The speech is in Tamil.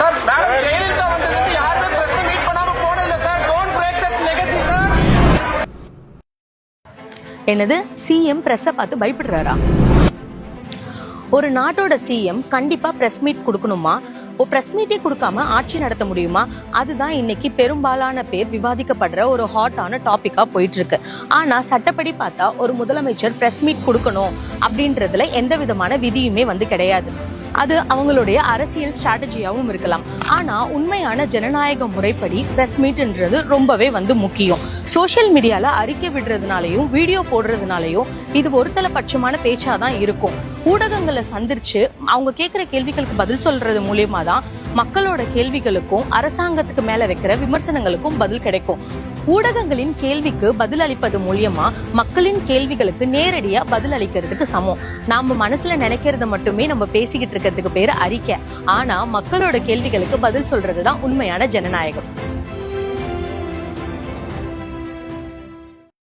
சார் மேடம் ஜெயலலிதா வந்ததுக்கு யாருமே பிரஸ் மீட் பண்ணாம போனதில்லை sir. Don't break that legacy sir. என்னது சிஎம் பிரஸ்ஸை பார்த்து பயப்படுறாரா? ஒரு நாட்டோட சிஎம் கண்டிப்பா பிரஸ் மீட் கொடுக்கணுமா? பிரஸ் மீட்டே கொடுக்காம ஆட்சி நடத்த முடியுமா? அதுதான் இன்னைக்கு பெரும்பாலான பேர் விவாதிக்கப்படுற ஒரு ஹாட்டான டாபிக்கா போயிட்டு இருக்கு. ஆனா சட்டப்படி பார்த்தா ஒரு முதலமைச்சர் பிரஸ் மீட் கொடுக்கணும் அப்படின்றதுல எந்த விதமான விதியுமே கிடையாது. அது அவங்களுடைய அரசியல் ஸ்ட்ராட்டஜியாவும் இருக்கலாம். ஆனா உண்மையான ஜனநாயக முறைப்படி பிரஸ் மீட்ன்றது ரொம்பவே முக்கியம். சோசியல் மீடியால அறிக்கை விடுறதுனாலையும் வீடியோ போடுறதுனாலையும் இது ஒருதலைபட்சமான பேச்சாதான் இருக்கும். ஊடகங்களை சந்திச்சு அவங்க கேட்கிற கேள்விகளுக்கு பதில் சொல்றது மூலியமா தான் மக்களோட கேள்விகளுக்கும் அரசாங்கத்துக்கு மேல வைக்கிற விமர்சனங்களுக்கும் பதில் கிடைக்கும். ஊடகங்களின் கேள்விக்கு பதில் அளிப்பது மூலியமா மக்களின் கேள்விகளுக்கு நேரடியா பதில் அளிக்கிறதுக்கு சமம். நாம மனசுல நினைக்கிறத மட்டுமே நம்ம பேசிக்கிட்டு இருக்கிறதுக்கு பேரு அறிக்கை. ஆனா மக்களோட கேள்விகளுக்கு பதில் சொல்றதுதான் உண்மையான ஜனநாயகம்.